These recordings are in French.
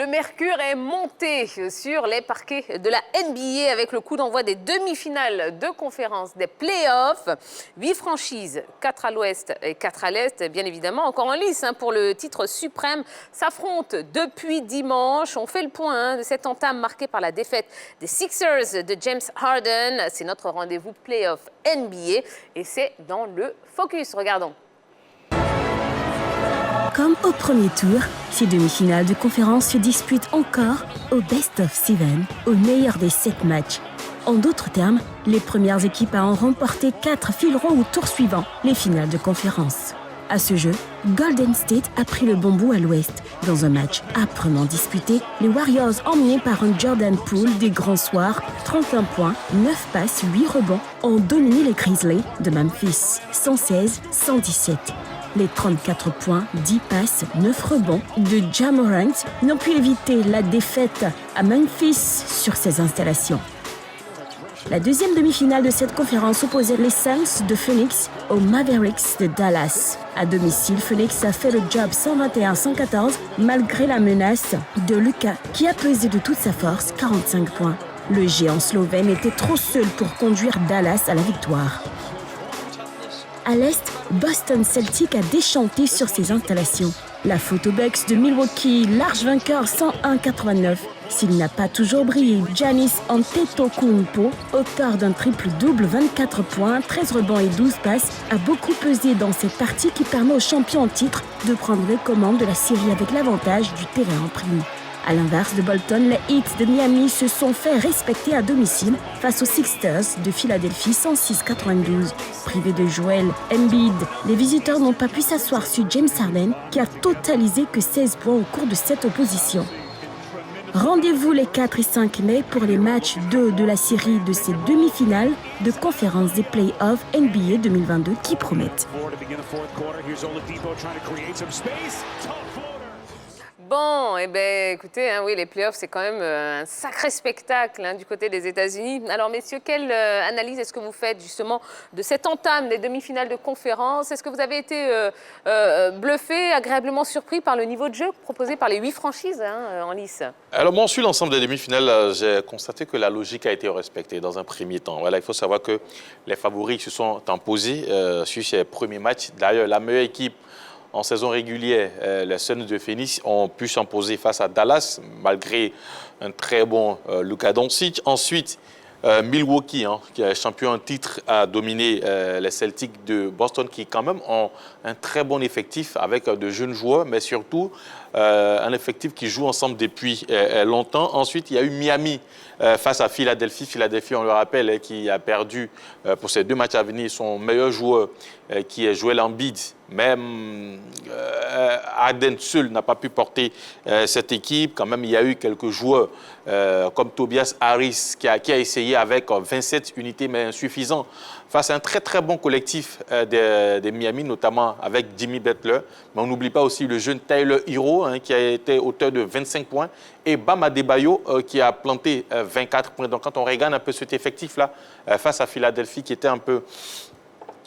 Le mercure est monté sur les parquets de la NBA avec le coup d'envoi des demi-finales de conférence des playoffs. 8 franchises, 4 à l'ouest et 4 à l'est, bien évidemment, encore en lice pour le titre suprême, s'affrontent depuis dimanche. On fait le point de cette entame marquée par la défaite des Sixers de James Harden. C'est notre rendez-vous playoff NBA et c'est dans le Focus. Regardons. Comme au premier tour, ces demi-finales de conférence se disputent encore au best of 7, au meilleur des 7 matchs. En d'autres termes, les premières équipes à en remporter 4 fileront au tour suivant, les finales de conférence. À ce jeu, Golden State a pris le bon bout à l'ouest. Dans un match âprement disputé, les Warriors emmenés par un Jordan Poole des grands soirs, 31 points, 9 passes, 8 rebonds, ont dominé les Grizzlies de Memphis, 116-117. Les 34 points, 10 passes, 9 rebonds de Ja Morant n'ont pu éviter la défaite à Memphis sur ces installations. La deuxième demi-finale de cette conférence opposait les Suns de Phoenix aux Mavericks de Dallas. À domicile, Phoenix a fait le job 121-114 malgré la menace de Luka qui a pesé de toute sa force 45 points. Le géant slovène était trop seul pour conduire Dallas à la victoire. À l'Est, Boston Celtics a déchanté sur ses installations. La photo Bucks de Milwaukee, large vainqueur 101-89. S'il n'a pas toujours brillé, Giannis Antetokounmpo, auteur d'un triple-double, 24 points, 13 rebonds et 12 passes, a beaucoup pesé dans cette partie qui permet aux champions en titre de prendre les commandes de la série avec l'avantage du terrain en prime. À l'inverse de Bolton, les Heat de Miami se sont fait respecter à domicile face aux Sixers de Philadelphie 106-92. Privés de Joel Embiid, les visiteurs n'ont pas pu s'asseoir sur James Harden qui a totalisé que 16 points au cours de cette opposition. Rendez-vous les 4 et 5 mai pour les matchs 2 de la série de ces demi-finales de conférence des Playoffs NBA 2022 qui promettent. Bon, eh bien, écoutez, oui, les playoffs, c'est quand même un sacré spectacle du côté des États-Unis. Alors, messieurs, quelle analyse est-ce que vous faites justement de cette entame des demi-finales de conférence? Est-ce que vous avez été bluffé, agréablement surpris par le niveau de jeu proposé par les 8 franchises en lice? Alors, moi, sur l'ensemble des demi-finales, j'ai constaté que la logique a été respectée dans un premier temps. Voilà, il faut savoir que les favoris se sont imposés sur ces premiers matchs. D'ailleurs, la meilleure équipe en saison régulière, les Suns de Phoenix ont pu s'imposer face à Dallas, malgré un très bon Luka Doncic. Ensuite, Milwaukee, qui est champion en titre, a dominé les Celtics de Boston, qui quand même ont un très bon effectif avec de jeunes joueurs, mais surtout un effectif qui joue ensemble depuis longtemps. Ensuite, il y a eu Miami face à Philadelphie. Philadelphie, on le rappelle, qui a perdu pour ces 2 matchs à venir son meilleur joueur, qui est Joel Embiid. Même Harden seul n'a pas pu porter cette équipe. Quand même, il y a eu quelques joueurs comme Tobias Harris qui a essayé avec 27 unités, mais insuffisant, face à un très très bon collectif des Miami, notamment avec Jimmy Butler. Mais on n'oublie pas aussi le jeune Tyler Hero, qui a été auteur de 25 points, et Bam Adebayo qui a planté 24 points. Donc quand on regarde un peu cet effectif-là, face à Philadelphie qui était un peu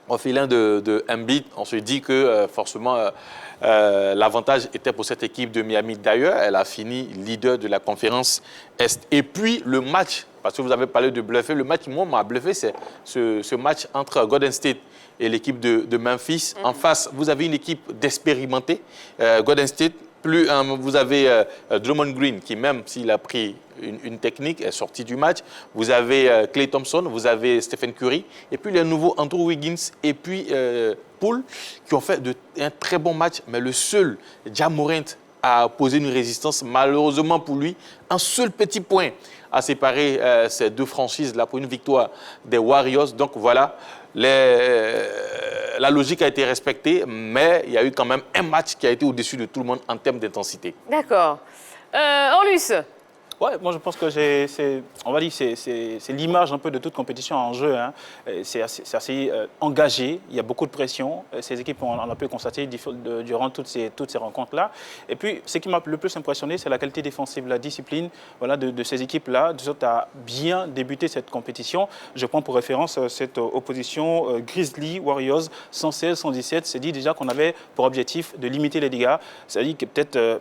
au filin de Embiid, on se dit que forcément l'avantage était pour cette équipe de Miami. D'ailleurs, elle a fini leader de la conférence Est. Et puis le match, parce que vous avez parlé de bluffer, le match qui m'a bluffé, c'est ce match entre Golden State et l'équipe de Memphis. En face, vous avez une équipe d'expérimentés, Golden State. Plus vous avez Draymond Green qui, même s'il a pris une technique, est sorti du match. Vous avez Klay Thompson, vous avez Stephen Curry, et puis les nouveaux Andrew Wiggins et puis Poole qui ont fait un très bon match. Mais le seul, Ja Morant, a posé une résistance. Malheureusement pour lui, un seul petit point a séparé ces 2 franchises-là pour une victoire des Warriors. Donc voilà, la logique a été respectée, mais il y a eu quand même un match qui a été au-dessus de tout le monde en termes d'intensité. D'accord. Orlus? Ouais, moi je pense que c'est l'image un peu de toute compétition en jeu. C'est assez engagé, il y a beaucoup de pression. Ces équipes, on a pu constater durant toutes ces rencontres-là. Et puis, ce qui m'a le plus impressionné, c'est la qualité défensive, la discipline de ces équipes-là, de sorte à bien débuter cette compétition. Je prends pour référence cette opposition Grizzlies-Warriors 116-117. C'est dit déjà qu'on avait pour objectif de limiter les dégâts. C'est-à-dire que peut-être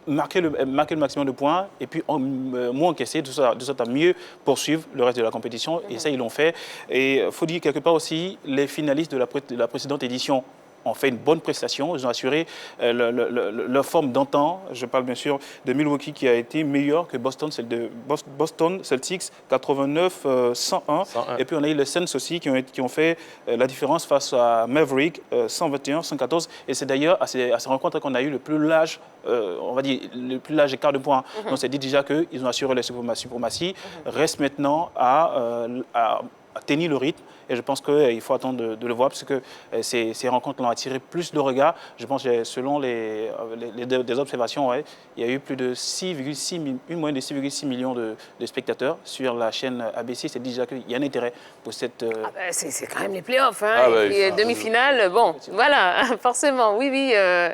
marquer le maximum de points et puis moins encaisser, de sorte à mieux poursuivre le reste de la compétition. Et ça, ils l'ont fait. Et il faut dire quelque part aussi, les finalistes de la précédente édition ont fait une bonne prestation. Ils ont assuré leur forme d'antan. Je parle bien sûr de Milwaukee qui a été meilleur que Boston Celtics 89-101. Et puis on a eu les Suns aussi qui ont fait la différence face à Maverick 121-114. Et c'est d'ailleurs à ces rencontres qu'on a eu le plus large, on va dire, le plus large écart de points. Donc c'est dit déjà qu'ils ont assuré la suprématie. Reste maintenant à tenir le rythme. Et je pense qu'il faut attendre de le voir parce que ces rencontres l'ont attiré plus de regards. Je pense que selon des observations, ouais, il y a eu plus de une moyenne de 6,6 millions de spectateurs sur la chaîne ABC. C'est déjà qu'il y a un intérêt pour cette... C'est quand même les playoffs, hein, et puis demi-finale. Bon, voilà, forcément. Oui,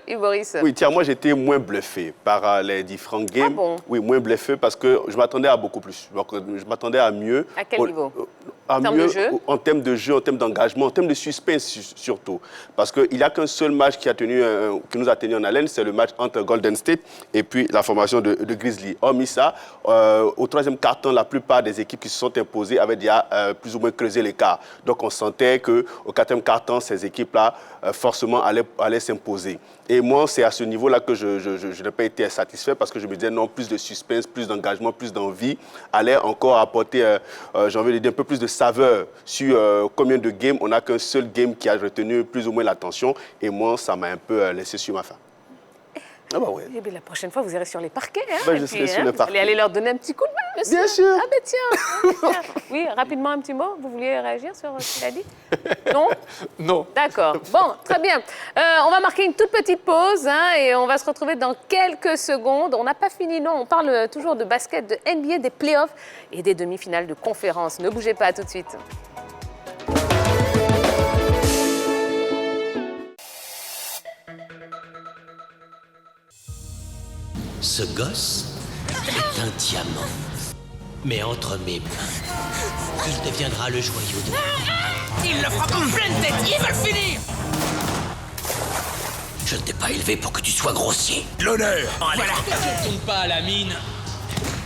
Yves Boris. Oui, tiens, moi j'étais moins bluffé par les différents games. Ah bon? Oui, moins bluffé parce que je m'attendais à beaucoup plus. Donc, je m'attendais à mieux. À quel niveau? En termes de jeu? En termes de jeu, en termes d'engagement, en termes de suspense surtout. Parce qu'il n'y a qu'un seul match qui nous a tenu en haleine, c'est le match entre Golden State et puis la formation de Grizzly. Hormis ça, au troisième quart-temps, la plupart des équipes qui se sont imposées avaient déjà plus ou moins creusé l'écart. Donc on sentait qu'au quatrième quart-temps, ces équipes-là, forcément, allaient s'imposer. Et moi, c'est à ce niveau-là que je n'ai pas été satisfait parce que je me disais non, plus de suspense, plus d'engagement, plus d'envie allait encore apporter, j'ai envie de dire, un peu plus de saveur sur combien de games. On n'a qu'un seul game qui a retenu plus ou moins l'attention et moi, ça m'a un peu laissé sur ma faim. Ah bah ouais. Eh bien, la prochaine fois, vous irez sur les parquets. Hein, ben, je serai sur les parquets. Vous allez aller leur donner un petit coup de main, monsieur. Bien sûr. Ah ben tiens. Oui, rapidement, un petit mot. Vous vouliez réagir sur ce qu'il a dit? Non? Non. D'accord. Bon, très bien. On va marquer une toute petite pause et on va se retrouver dans quelques secondes. On n'a pas fini, non. On parle toujours de basket, de NBA, des playoffs et des demi-finales de conférence. Ne bougez pas, à tout de suite. Ce gosse est un diamant. Mais entre mes mains, il deviendra le joyau de... Il le frappe en pleine tête, il va le finir. Je ne t'ai pas élevé pour que tu sois grossier. L'honneur. Voilà. Ne tourne pas à la mine.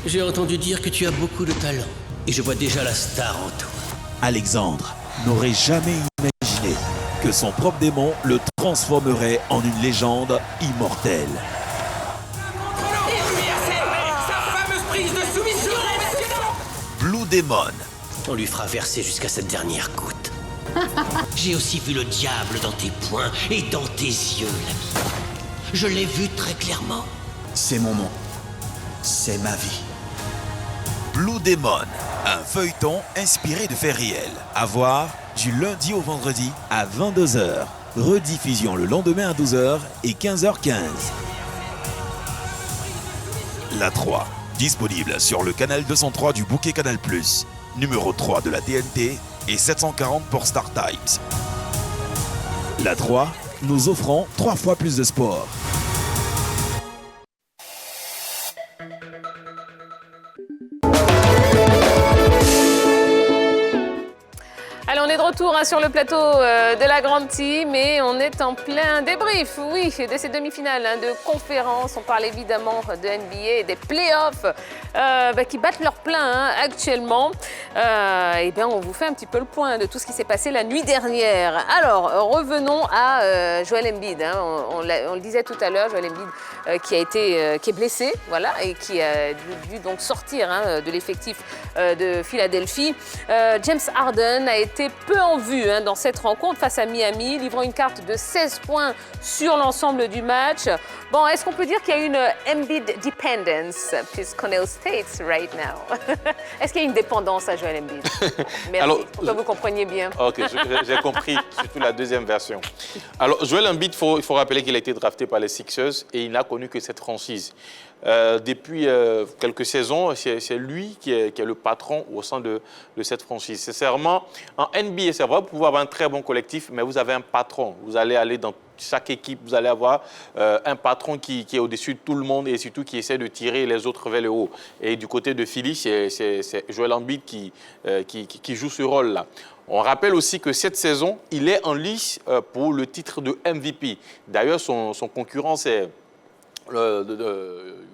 J'ai entendu dire que tu as beaucoup de talent. Et je vois déjà la star en toi. Alexandre n'aurait jamais imaginé que son propre démon le transformerait en une légende immortelle. Il lui a serré sa fameuse prise de soumission. Blue Demon. On lui fera verser jusqu'à cette dernière goutte. J'ai aussi vu le diable dans tes poings et dans tes yeux, l'ami. Je l'ai vu très clairement. C'est mon nom. C'est ma vie. Blue Demon, un feuilleton inspiré de faits réels. À voir du lundi au vendredi à 22h. Rediffusion le lendemain à 12h et 15h15. La 3, disponible sur le canal 203 du bouquet Canal+, numéro 3 de la TNT et 740 pour Star Times. La 3, nous offrons 3 fois plus de sport. Allez, on est de retour sur le plateau de la Grande Team et on est en plein débrief, oui, de ces demi-finales de conférence. On parle évidemment de NBA et des playoffs qui battent leur plein actuellement. Et bien, on vous fait un petit peu le point de tout ce qui s'est passé la nuit dernière. Alors, revenons à Joel Embiid. On le disait tout à l'heure, Joel Embiid qui est blessé, voilà, et qui a dû donc sortir de l'effectif de Philadelphie. James Harden a été peu en vue dans cette rencontre face à Miami, livrant une carte de 16 points sur l'ensemble du match. Bon, est-ce qu'on peut dire qu'il y a une Embiid dependence, puisqu'on est aux States right now? Est-ce qu'il y a une dépendance à Joel Embiid? Merci, Alors, pour que vous compreniez bien. Ok, j'ai compris, surtout la deuxième version. Alors, Joel Embiid, il faut rappeler qu'il a été drafté par les Sixers et il n'a connu que cette franchise. Depuis quelques saisons, c'est lui qui est le patron au sein de cette franchise. Sincèrement, en NBA, c'est vrai, vous pouvez avoir un très bon collectif, mais vous avez un patron. Vous allez aller dans chaque équipe, vous allez avoir un patron qui est au-dessus de tout le monde et surtout qui essaie de tirer les autres vers le haut. Et du côté de Philly, c'est Joel Embiid qui joue ce rôle-là. On rappelle aussi que cette saison, il est en lice pour le titre de MVP. D'ailleurs, son concurrent, c'est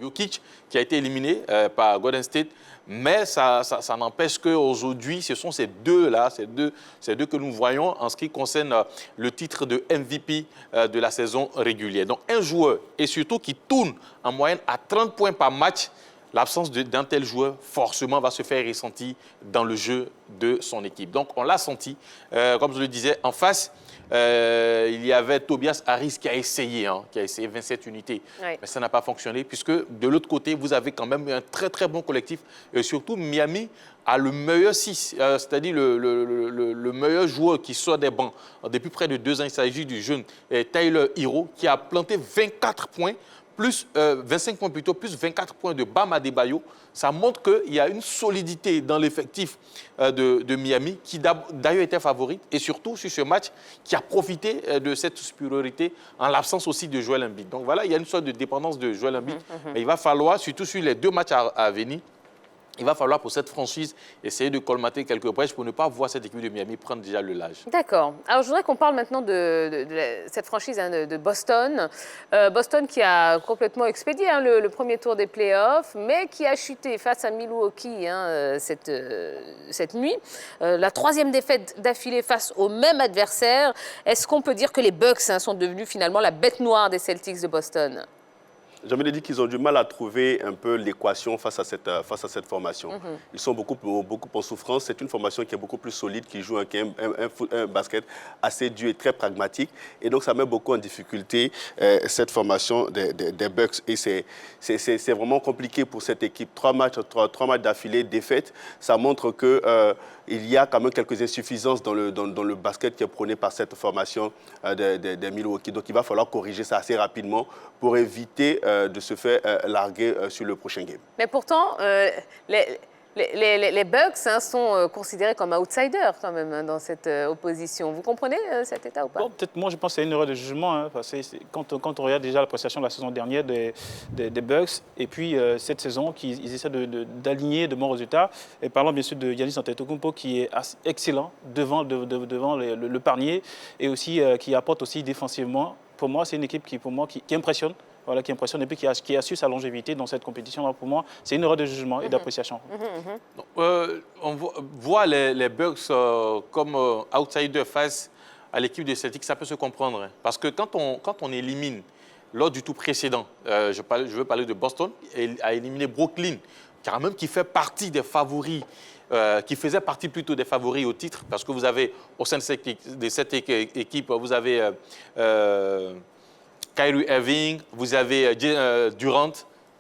Jokic, qui a été éliminé par Golden State. Mais ça n'empêche qu'aujourd'hui, ce sont ces deux-là, ces deux que nous voyons en ce qui concerne le titre de MVP de la saison régulière. Donc, un joueur, et surtout qui tourne en moyenne à 30 points par match, l'absence d'un tel joueur, forcément, va se faire ressentir dans le jeu de son équipe. Donc, on l'a senti. Comme je le disais, en face, il y avait Tobias Harris qui a essayé 27 unités. Oui. Mais ça n'a pas fonctionné, puisque de l'autre côté, vous avez quand même un très, très bon collectif. Et surtout, Miami a le meilleur 6, c'est-à-dire le meilleur joueur qui sort des bancs. Depuis près de 2 ans, il s'agit du jeune Tyler Hero, qui a planté 24 points. Plus 25 points plutôt, plus 24 points de Bam Adebayo. Ça montre qu'il y a une solidité dans l'effectif de Miami, qui d'ailleurs était favorite, et surtout sur ce match, qui a profité de cette supériorité en l'absence aussi de Joel Embiid. Donc voilà, il y a une sorte de dépendance de Joel Embiid. Mais il va falloir, surtout sur les 2 matchs à venir, il va falloir pour cette franchise essayer de colmater quelques brèches pour ne pas voir cette équipe de Miami prendre déjà le large. D'accord. Alors je voudrais qu'on parle maintenant de cette franchise de Boston. Boston qui a complètement expédié le premier tour des playoffs, mais qui a chuté face à Milwaukee cette nuit. La 3e défaite d'affilée face au même adversaire. Est-ce qu'on peut dire que les Bucks sont devenus finalement la bête noire des Celtics de Boston ? J'ai envie de dire qu'ils ont du mal à trouver un peu l'équation face à cette formation. Ils sont beaucoup en souffrance. C'est une formation qui est beaucoup plus solide, qui joue un basket assez dur et très pragmatique. Et donc, ça met beaucoup en difficulté cette formation des Bucks. Et c'est vraiment compliqué pour cette équipe. 3 matchs d'affilée, défaite. Ça montre qu'il y a quand même quelques insuffisances dans le basket qui est prôné par cette formation des Milwaukee. Donc, il va falloir corriger ça assez rapidement pour éviter de se faire larguer sur le prochain game. Mais pourtant, les Bucks sont considérés comme outsiders quand même dans cette opposition. Vous comprenez cet état ou pas? Bon, peut-être moi je pense que c'est une erreur de jugement. Parce que quand on regarde déjà la prestation de la saison dernière des Bucks et puis cette saison, ils essaient d'aligner de bons résultats. Et parlons bien sûr de Giannis Antetokounmpo qui est excellent devant le panier et aussi qui apporte aussi défensivement. Pour moi, c'est une équipe qui impressionne. Voilà, qui impressionne et puis qui a su sa longévité dans cette compétition. Donc pour moi, c'est une erreur de jugement et d'appréciation. On voit les Bucks comme outsiders face à l'équipe de Celtics, ça peut se comprendre. Hein, parce que quand on élimine, lors du tour précédent, je veux parler de Boston, a éliminé Brooklyn, car même qui fait partie des favoris, qui faisait partie plutôt des favoris au titre, parce que vous avez, au sein de cette équipe, vous avez Kyrie Irving, vous avez Durant.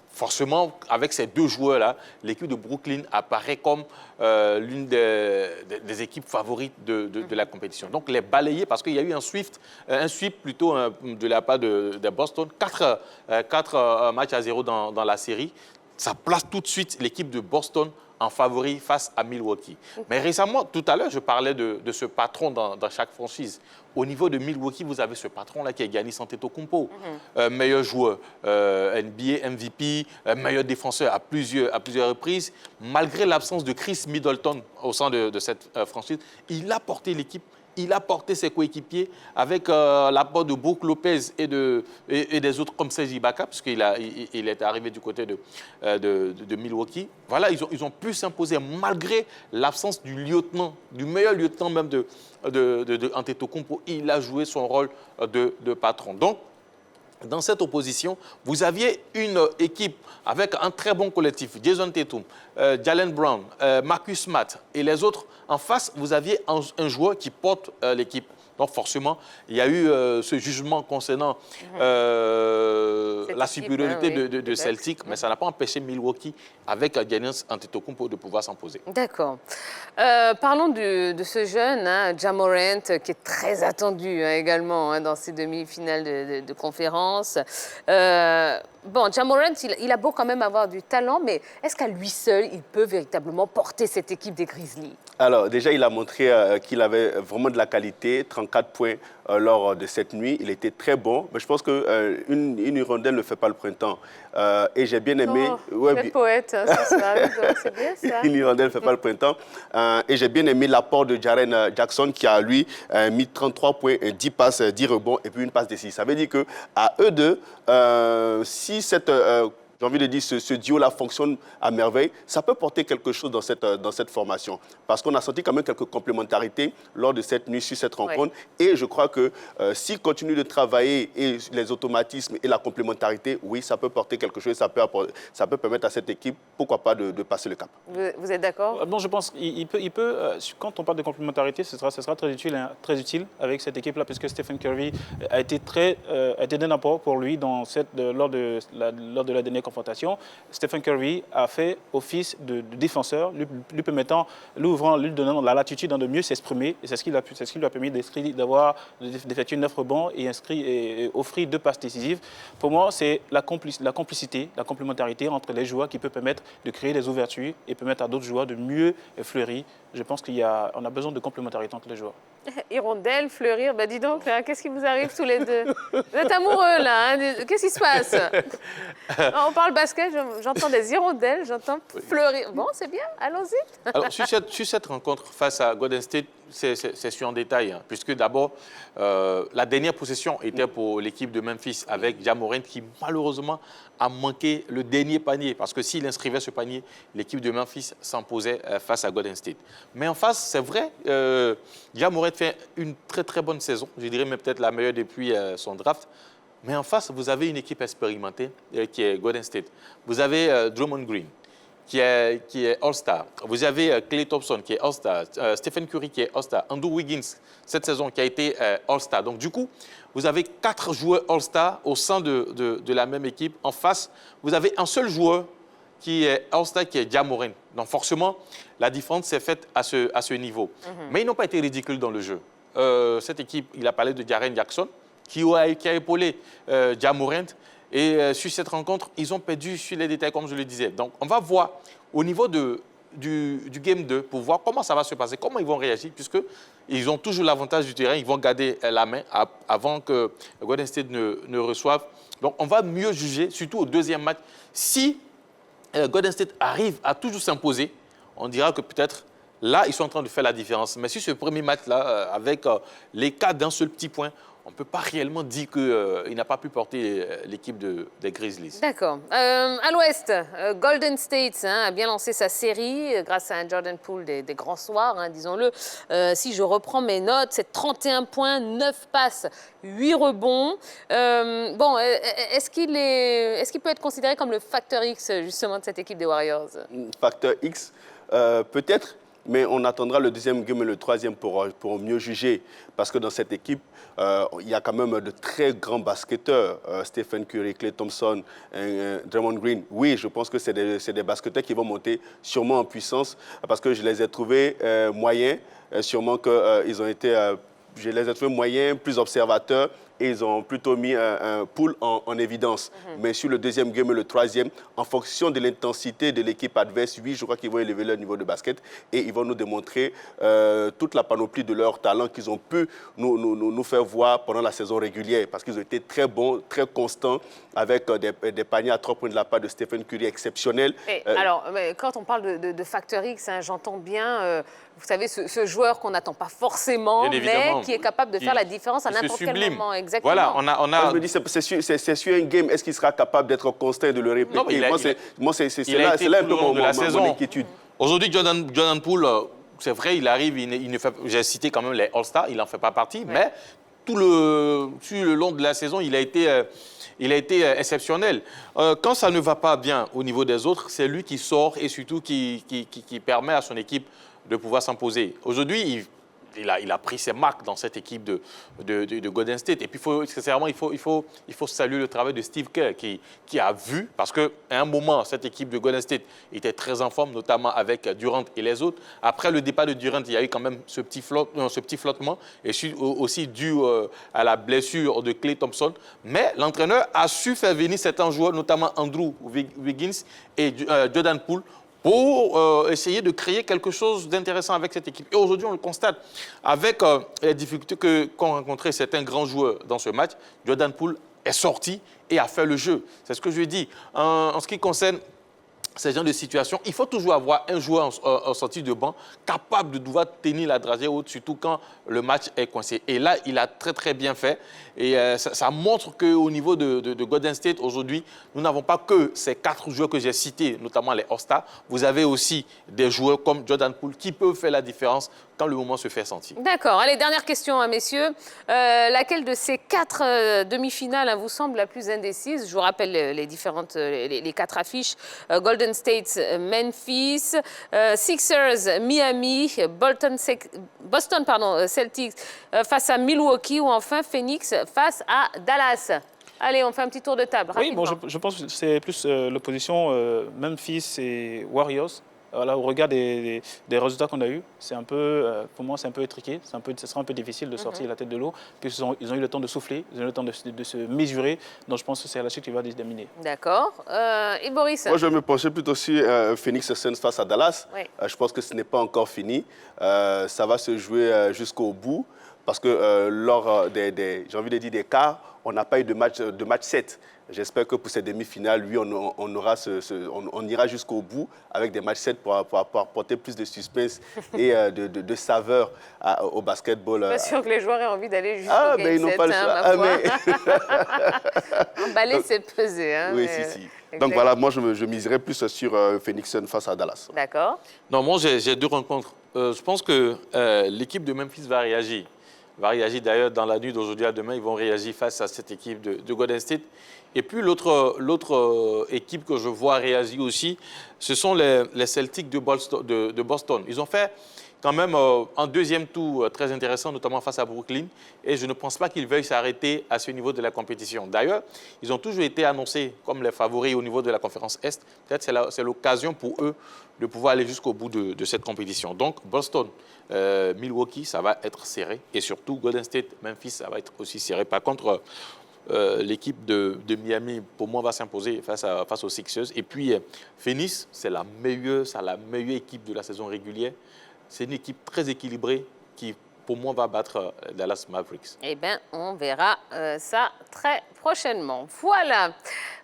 Forcément, avec ces 2 joueurs-là, l'équipe de Brooklyn apparaît comme l'une des équipes favorites de la compétition. Donc, les balayer, parce qu'il y a eu un sweep plutôt de la part de Boston, 4 matchs à 0 dans la série. Ça place tout de suite l'équipe de Boston en favori face à Milwaukee. Mais récemment, tout à l'heure, je parlais de ce patron dans chaque franchise. Au niveau de Milwaukee, vous avez ce patron-là qui est Giannis Antetokounmpo, meilleur joueur, NBA, MVP, meilleur défenseur à plusieurs reprises. Malgré l'absence de Chris Middleton au sein de cette franchise, il a porté l'équipe. Il a porté ses coéquipiers avec l'apport de Brook Lopez et des autres comme Serge Ibaka, puisqu'il est arrivé du côté de Milwaukee. Voilà, ils ont pu s'imposer malgré l'absence du meilleur lieutenant même de Antetokounmpo. Il a joué son rôle de patron. Donc, dans cette opposition, vous aviez une équipe avec un très bon collectif, Jason Tatum, Jaylen Brown, Marcus Smart et les autres. En face, vous aviez un joueur qui porte l'équipe. Donc forcément, il y a eu ce jugement concernant la supériorité de Celtic, mais ça n'a pas empêché Milwaukee, avec Giannis Antetokounmpo, de pouvoir s'imposer. D'accord. Parlons de ce jeune, Ja Morant, qui est très attendu également dans ces demi-finales de conférence. Bon, Ja Morant, il a beau quand même avoir du talent, mais est-ce qu'à lui seul, il peut véritablement porter cette équipe des Grizzlies? Alors, déjà, il a montré qu'il avait vraiment de la qualité, 34 points lors de cette nuit. Il était très bon, mais je pense qu'une hirondelle ne fait pas le printemps. Et j'ai bien aimé... Vous êtes poète, hein, c'est ça, c'est bien ça. Une hirondelle ne fait pas le printemps. Et j'ai bien aimé l'apport de Jaren Jackson qui a, lui, mis 33 points, 10 passes, 10 rebonds et puis une passe décisive. Ça veut dire qu'à eux deux, si cette... j'ai envie de dire, ce duo-là fonctionne à merveille. Ça peut porter quelque chose dans cette formation. Parce qu'on a senti quand même quelques complémentarités lors de cette nuit, sur cette rencontre. Et je crois que s'ils continuent de travailler et les automatismes et la complémentarité, oui, ça peut porter quelque chose. Ça peut permettre à cette équipe, pourquoi pas, de passer le cap. Vous êtes d'accord? Bon, je pense qu'il peut quand on parle de complémentarité, ce sera très utile avec cette équipe-là, puisque Stephen Curry a été d'un apport pour lui lors de la dernière confrontation. Stephen Curry a fait office de défenseur, lui donnant la latitude de mieux s'exprimer. Et c'est ce qui lui a permis d'effectuer 9 rebonds et offrir 2 passes décisives. Pour moi, c'est la complicité, la complémentarité entre les joueurs qui peut permettre de créer des ouvertures et permettre à d'autres joueurs de mieux fleurir. Je pense qu'on a besoin de complémentarité entre les joueurs. Hirondelle, fleurir, ben dis donc, qu'est-ce qui vous arrive tous les deux? Vous êtes amoureux là, hein? Qu'est-ce qui se passe? On parle basket, j'entends des hirondelles, j'entends fleurir. Bon, c'est bien, allons-y. Alors, sur cette rencontre face à Golden State, c'est sur un détail, hein, puisque d'abord, la dernière possession était pour l'équipe de Memphis avec Ja Morant qui malheureusement a manqué le dernier panier, parce que s'il inscrivait ce panier, l'équipe de Memphis s'imposait face à Golden State. Mais en face, c'est vrai, Ja Morant fait une très très bonne saison, je dirais même peut-être la meilleure depuis son draft. Mais en face, vous avez une équipe expérimentée qui est Golden State. Vous avez Draymond Green, qui est All-Star. Vous avez Klay Thompson, qui est All-Star. Stephen Curry, qui est All-Star. Andrew Wiggins, cette saison, qui a été All-Star. Donc, du coup, vous avez 4 joueurs All-Star au sein de la même équipe. En face, vous avez un seul joueur qui est All-Star, qui est Ja Morant. Donc, forcément, la différence s'est faite à ce niveau. Mais ils n'ont pas été ridicules dans le jeu. Cette équipe, il a parlé de Jaren Jackson, qui a épaulé Ja Morant. Et sur cette rencontre, ils ont perdu sur les détails, comme je le disais. Donc, on va voir au niveau du Game 2 pour voir comment ça va se passer, comment ils vont réagir, puisqu'ils ont toujours l'avantage du terrain. Ils vont garder la main avant que Golden State ne reçoive. Donc, on va mieux juger, surtout au deuxième match. Si Golden State arrive à toujours s'imposer, on dira que peut-être là, ils sont en train de faire la différence. Mais sur ce premier match-là, avec l'écart d'un seul petit point, on ne peut pas réellement dire qu'il n'a pas pu porter l'équipe des Grizzlies. D'accord. À l'Ouest, Golden State a bien lancé sa série grâce à un Jordan Poole des grands soirs, hein, disons-le. Si je reprends mes notes, c'est 31 points, 9 passes, 8 rebonds. Est-ce qu'il peut être considéré comme le facteur X, justement, de cette équipe des Warriors? Facteur X, peut-être. Mais on attendra le deuxième game et le troisième pour mieux juger. Parce que dans cette équipe, il y a quand même de très grands basketteurs. Stephen Curry, Klay Thompson, Draymond Green. Oui, je pense que c'est des basketteurs qui vont monter sûrement en puissance. Parce que je les ai trouvés moyens. Sûrement qu'ils ont été... je les ai trouvés moyens, plus observateurs. Et ils ont plutôt mis un Poole en évidence. Mais sur le deuxième game et le troisième, en fonction de l'intensité de l'équipe adverse, oui, je crois qu'ils vont élever leur niveau de basket et ils vont nous démontrer toute la panoplie de leurs talents qu'ils ont pu nous faire voir pendant la saison régulière. Parce qu'ils ont été très bons, très constants, avec des paniers à 3 points de la part de Stephen Curry exceptionnels. Alors, quand on parle de facteur X, hein, j'entends bien, vous savez, ce joueur qu'on n'attend pas forcément, mais qui est capable de faire la différence à n'importe quel moment. Exactement. Voilà, on a... Moi, je me dis, c'est sur un game, est-ce qu'il sera capable d'être constant et de le répéter? Moi, c'est là un peu mon inquiétude. Aujourd'hui, Jordan Poole, c'est vrai, il arrive, j'ai cité quand même les All-Stars, il n'en fait pas partie, mais sur le long de la saison, il a été exceptionnel. Quand ça ne va pas bien au niveau des autres, c'est lui qui sort et surtout qui permet à son équipe de pouvoir s'imposer. Aujourd'hui, il a pris ses marques dans cette équipe de Golden State. Et puis, sincèrement, il faut saluer le travail de Steve Kerr qui a vu, parce qu'à un moment, cette équipe de Golden State était très en forme, notamment avec Durant et les autres. Après le départ de Durant, il y a eu quand même ce petit flottement, et aussi dû à la blessure de Klay Thompson. Mais l'entraîneur a su faire venir certains joueurs, notamment Andrew Wiggins et Jordan Poole, pour essayer de créer quelque chose d'intéressant avec cette équipe. Et aujourd'hui, on le constate avec les difficultés qu'ont rencontrées certains grands joueurs dans ce match. Jordan Poole est sorti et a fait le jeu. C'est ce que je lui dis. En ce qui concerne ces genres de situations, il faut toujours avoir un joueur en sortie de banc capable de devoir tenir la dragée haute, surtout quand le match est coincé. Et là, il a très, très bien fait. Et ça montre qu'au niveau de Golden State, aujourd'hui, nous n'avons pas que ces 4 joueurs que j'ai cités, notamment les All-Stars. Vous avez aussi des joueurs comme Jordan Poole qui peuvent faire la différence quand le moment se fait sentir. D'accord. Allez, dernière question, hein, messieurs. Laquelle de ces 4 demi-finales vous semble la plus indécise? Je vous rappelle les différentes, les 4 affiches. Golden State, Memphis, Sixers, Miami, Boston, Celtics face à Milwaukee ou enfin Phoenix face à Dallas. Allez, on fait un petit tour de table. Oui, bon, rapidement. je pense que c'est plus l'opposition Memphis et Warriors. Voilà, au regard des résultats qu'on a eus, c'est un peu, pour moi, c'est un peu étriqué. Ce sera un peu difficile de sortir la tête de l'eau, puisqu'ils ont eu le temps de souffler, ils ont eu le temps de se mesurer. Donc, je pense que c'est la suite qui va déterminer. D'accord. Et Boris? Moi, je vais me pencher plutôt sur Phoenix Suns face à Dallas. Oui. Je pense que ce n'est pas encore fini. Ça va se jouer jusqu'au bout, parce que lors j'ai envie de dire des quarts, on n'a pas eu de match 7. J'espère que pour cette demi-finale, lui, on ira jusqu'au bout avec des matchs 7 pour apporter plus de suspense et de saveur au basketball. Je suis pas sûr que les joueurs aient envie d'aller jusqu'au mais game ils n'ont 7, pas le choix. Emballer, c'est peser. Hein, oui, si. Donc voilà, moi, je miserais plus sur Phoenix Suns face à Dallas. D'accord. Non, moi, j'ai 2 rencontres. Je pense que l'équipe de Memphis va réagir. D'ailleurs dans la nuit d'aujourd'hui à demain, ils vont réagir face à cette équipe de Golden State. Et puis l'autre équipe que je vois réagir aussi, ce sont les Celtics de Boston. Ils ont fait quand même un deuxième tour très intéressant, notamment face à Brooklyn. Et je ne pense pas qu'ils veuillent s'arrêter à ce niveau de la compétition. D'ailleurs, ils ont toujours été annoncés comme les favoris au niveau de la conférence Est. Peut-être c'est l'occasion pour eux de pouvoir aller jusqu'au bout de cette compétition. Donc, Boston, Milwaukee, ça va être serré. Et surtout, Golden State, Memphis, ça va être aussi serré. Par contre, l'équipe de Miami, pour moi, va s'imposer face aux Sixers. Et puis, Phoenix, c'est la meilleure équipe de la saison régulière. C'est une équipe très équilibrée qui, pour moi, va battre Dallas Mavericks. Eh bien, on verra ça très prochainement. Voilà.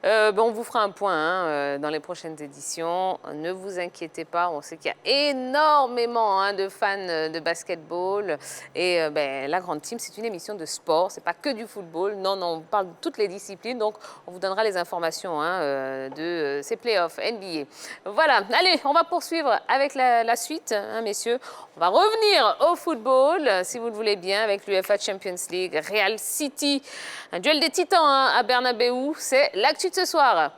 On vous fera un point dans les prochaines éditions. Ne vous inquiétez pas. On sait qu'il y a énormément de fans de basketball. Et la Grande Team, c'est une émission de sport. Ce n'est pas que du football. Non, on parle de toutes les disciplines. Donc, on vous donnera les informations de ces playoffs NBA. Voilà. Allez, on va poursuivre avec la suite, messieurs. On va revenir au football, si vous le voulez bien, avec l'UEFA Champions League, Real City. Un duel des titans à Bernabéu. C'est l'actu de ce soir.